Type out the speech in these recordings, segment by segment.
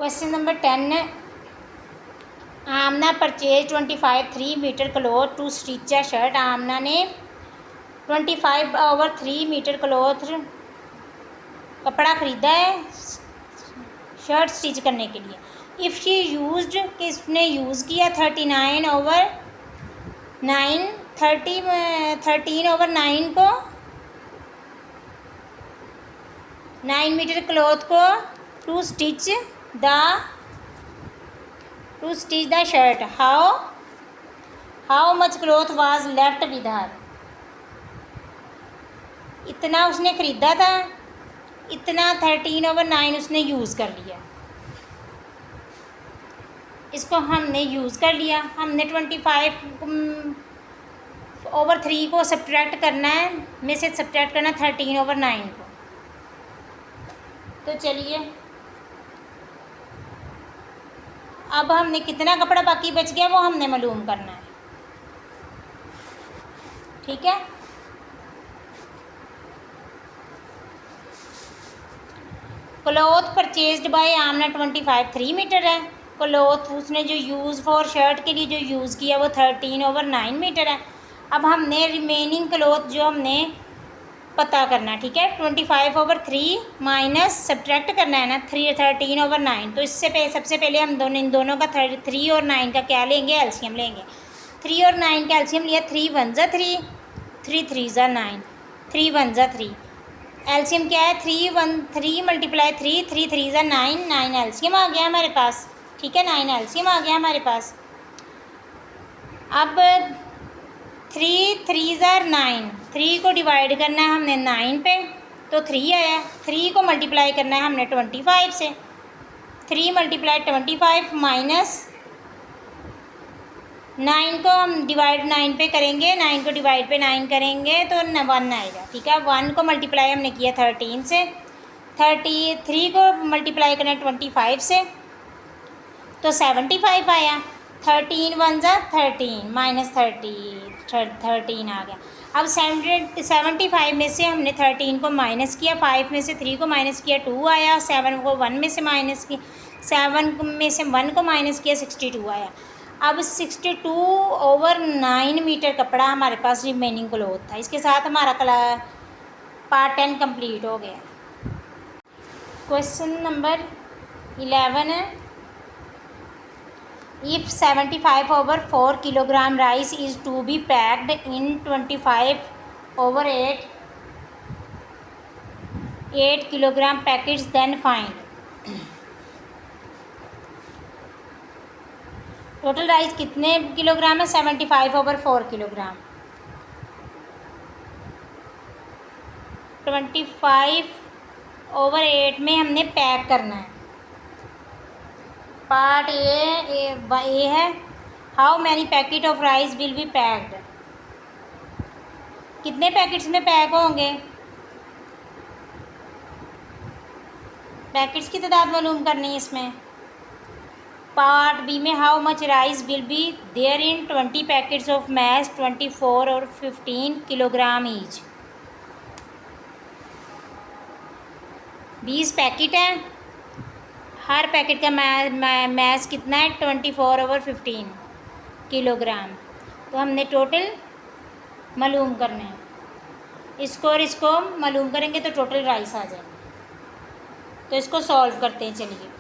Question number 10 है, Amna purchase 25 3 metre cloth to stitch a shirt. Amna ने 25/3 metre cloth कपड़ा ख़रीदा है शर्ट स्टिच करने के लिए। इफ़ शी यूज्ड कि उसने यूज़ किया 39/9 13/9 को 9 मीटर क्लोथ को to stitch the shirt. How much cloth was left with her. इतना उसने ख़रीदा था, इतना 13/9 उसने यूज़ कर लिया। इसको हमने यूज़ कर लिया, हमने 25/3 को सब्ट्रैक्ट करना है, में से सब्ट्रैक्ट करना 13/9 को। तो चलिए अब हमने कितना कपड़ा बाकी बच गया वो हमने मालूम करना है, ठीक है। Cloth purchased by Amna 25/3 metre है। क्लोथ उसने जो यूज़ फॉर शर्ट के लिए जो यूज़ किया वो 13/9 मीटर है। अब हमने रिमेनिंग क्लोथ जो हमने पता करना है, ठीक है। 25/3 माइनस सब्ट्रैक्ट करना है ना 13/9। तो इससे सबसे पहले हम इन दोनों का 3 और 9 का क्या लेंगे, एलसीएम लेंगे। 3 और 9 का एलसीएम लिया, 3 1 ज़ा 3, 3 3 ज़ा 9, 3 1 ज़ा 3। एलसीएम क्या है, 3 × 3 3 3 ज़ा 9, 9 एलसीएम आ गया हमारे पास, ठीक है। 9 एलसीएम आ गया हमारे पास। अब 3 3 ज़ा 9, 3 को डिवाइड करना है हमने 9 पे तो 3 आया। 3 को मल्टीप्लाई करना है हमने 25 से, 3 × 25 माइनस 9 को हम डिवाइड 9 पे करेंगे, 9 को डिवाइड पे 9 करेंगे तो 1 आएगा, ठीक है। 1 को मल्टीप्लाई हमने किया 13 से, 3 को मल्टीप्लाई करना 25 से तो 75 आया। 13 1 ज़ा 13 माइनस 13 आ गया। अब 75 में से हमने 13 को माइनस किया, 5 में से 3 को माइनस किया 2 आया, 7 को 1 में से माइनस किया, 7 में से 1 को माइनस किया 62 आया। अब 62/9 मीटर कपड़ा हमारे पास रिमेनिंग क्लोथ था। इसके साथ हमारा पार्ट 10 कंप्लीट हो गया। क्वेश्चन नंबर 11 है, if 75/4 kilogram rice is to be packed in 25/8 kilogram packets then find. Total rice कितने किलोग्राम है, 75/4 किलोग्राम। 25/8 में हमने पैक करना है। पार्ट ए है, how many packet of rice will be packed. कितने पैकेट्स में पैक होंगे, पैकेट्स की तादाद मालूम करनी है इसमें। पार्ट बी में how much rice will be there in 20 packets of mash 24 और 15 किलोग्राम ईच। 20 पैकेट है, हर पैकेट का मैश कितना है 24/15 किलोग्राम। तो हमने टोटल मालूम करना है, इसको और इसको मालूम करेंगे तो टोटल राइस आ जाएंगे। तो इसको सॉल्व करते हैं, चलिए।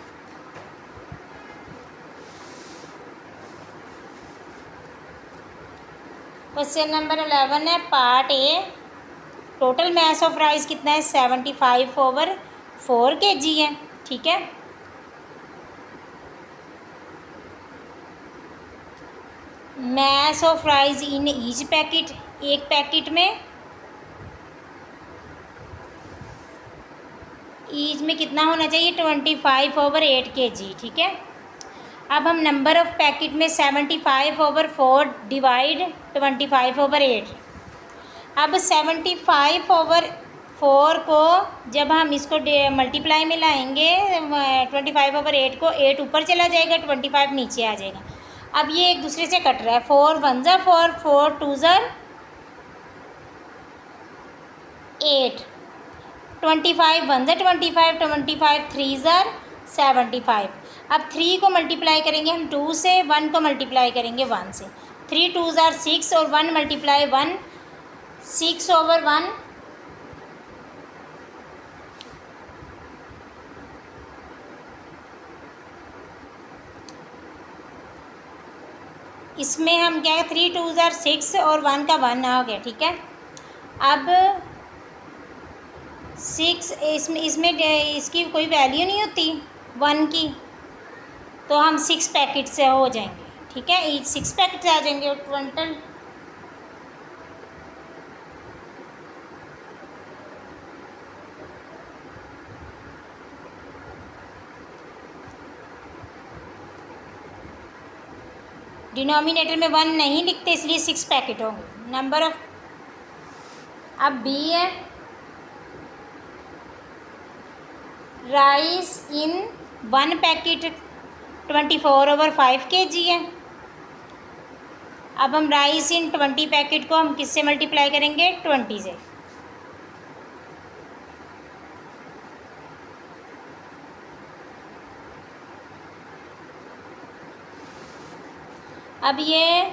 क्वेश्चन नंबर 11 है, part A, total mass of rice कितना है 75/4 kg है, ठीक है। Mass of rice in each packet, एक पैकेट में ईच में कितना होना चाहिए 25/8 kg, ठीक है। अब हम नंबर ऑफ पैकेट में 75/4 डिवाइड 25/8। अब 75/4 को जब हम इसको मल्टीप्लाई में लाएंगे 25/8 को, 8 ऊपर चला जाएगा, 25 नीचे आ जाएगा। अब ये एक दूसरे से कट रहा है, 4 1 ज़ा 4, 4 2 ज़ा 8, 25 1 ज़ा 25, 25 3 ज़ा 75। अब 3 को मल्टीप्लाई करेंगे हम 2 से, 1 को मल्टीप्लाई करेंगे 1 से। 3 2s are 6 और 1 मल्टीप्लाई 1, 6/1। इसमें हम क्या है, 3 2s are 6 और 1 का 1 आ गया, ठीक है। अब 6 इसमें इसमें इसकी कोई वैल्यू नहीं होती 1 की, तो हम 6 पैकेट से हो जाएंगे, ठीक है। ईच 6 पैकेट आ जाएंगे और टोटल डिनोमिनेटर में 1 नहीं लिखते, इसलिए 6 पैकेट होंगे नंबर ऑफ। अब बी है, राइस इन 1 पैकेट 24/5 kg है। अब हम राइस इन 20 पैकेट को हम किससे मल्टीप्लाई करेंगे, 20 से। अब ये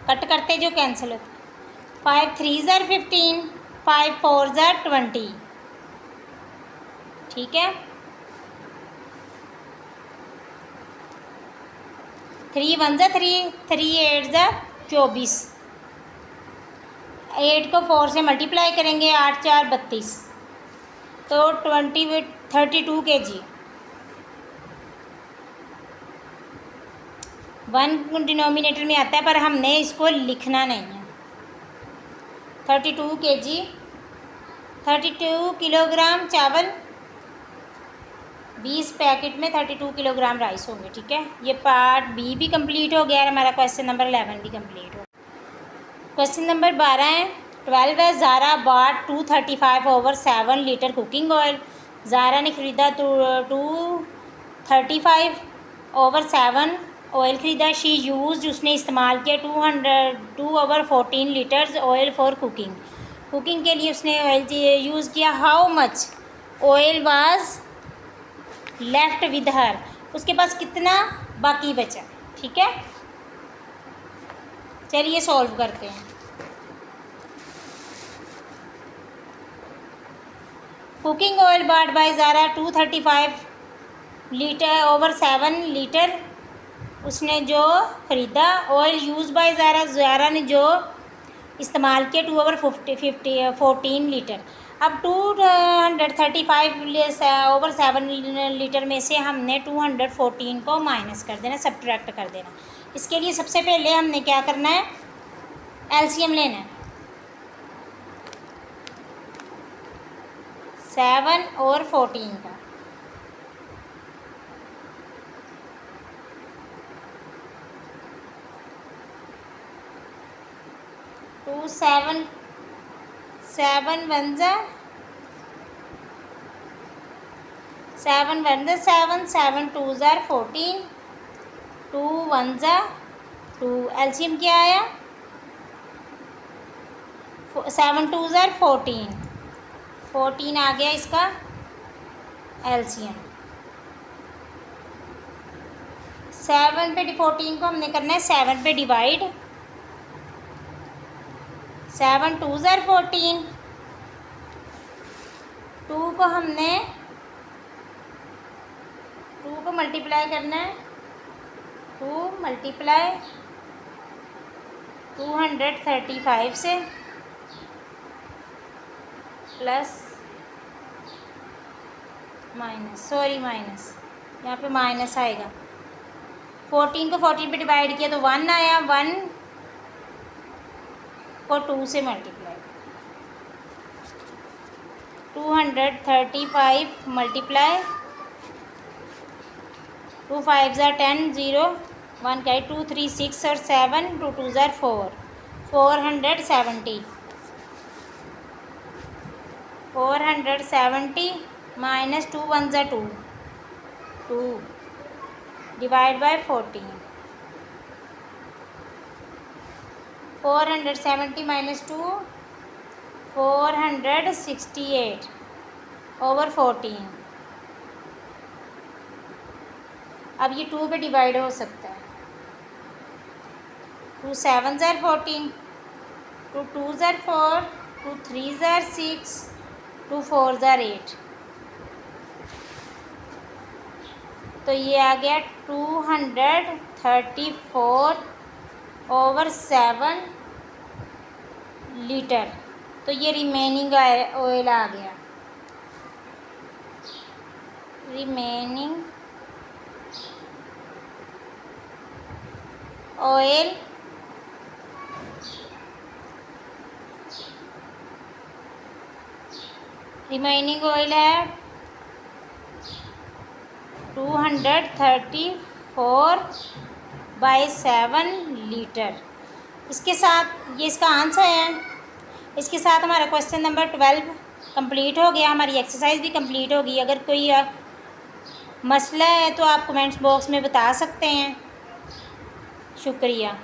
कट करते जो कैंसिल होते, 5 3s are 15, 5 4s are 20, ठीक है। 3 1s are 3, 3 8s are 24। 8 को 4 से मल्टीप्लाई करेंगे, 8 4 32, तो 32 kg। 1 डिनोमिनेटर में आता है पर हमने इसको लिखना नहीं है। 32 kg, 32 किलोग्राम चावल, 20 पैकेट में 32 किलोग्राम राइस होंगे, ठीक है। ये पार्ट बी भी कंप्लीट हो गया और हमारा क्वेश्चन नंबर 11 भी कंप्लीट हो। क्वेश्चन नंबर 12 है, 12 है, Zara bought 235/7 litre cooking oil. Zara ने ख़रीदा 235/7 ऑयल ख़रीदा। शी यूज़, उसने इस्तेमाल किया 2/14 litres oil for cooking. Cooking के लिए उसने ऑयल यूज़ किया। How much oil was left with हर, उसके पास कितना बाकी बचा, ठीक है। चलिए सॉल्व करते हैं। Cooking oil bought by Zara 235/7 litre, उसने जो ख़रीदा। Oil use by Zara, Zara ने जो इस्तेमाल किया 2/14 लीटर। अब 235/7 लीटर में से हमने 214 को माइनस कर देना, सब्ट्रैक्ट कर देना। इसके लिए सबसे पहले हमने क्या करना है, एलसीएम लेना है। 7 और 14 का, टू 7 7 1 जा 7 1 जा 7, 7 2s are 14, 2 1 जा 2। एलसीएम क्या आया, 7 2s are 14, 14 आ गया इसका एलसीएम। 7 पे 14 को हमने करना है 7 पे डिवाइड। 7 2s are 14, 2 को हमने 2 को मल्टीप्लाई करना है, 2 मल्टीप्लाई 235 से प्लस माइनस, सॉरी माइनस, यहाँ पे माइनस आएगा। 14 को 14 पे डिवाइड किया तो 1 आया, 1 को 2 से मल्टीप्लाई, 235 मल्टीप्लाई 2 5s are 10, 0 1 का 2 3 6 और 7, 2 2s are 4, 470 minus 2 1s are 2, 2 divide by 14, 470 minus 2 468, over 14। अब ये 2 पे डिवाइड हो सकता है। 2 7 ज़ार 14, 2 2 ज़ार 4, 2 3 ज़ार 6, 2 4 ज़ार 8। तो ये आ गया 234 ओवर 7 लीटर। तो ये रिमेनिंग ऑयल आ गया। रिमेनिंग ऑयल है 234/7 लीटर। इसके साथ ये इसका आंसर है। इसके साथ हमारा क्वेश्चन नंबर 12 कंप्लीट हो गया, हमारी एक्सरसाइज भी कंप्लीट होगी। अगर कोई मसला है तो आप कमेंट्स बॉक्स में बता सकते हैं। शुक्रिया।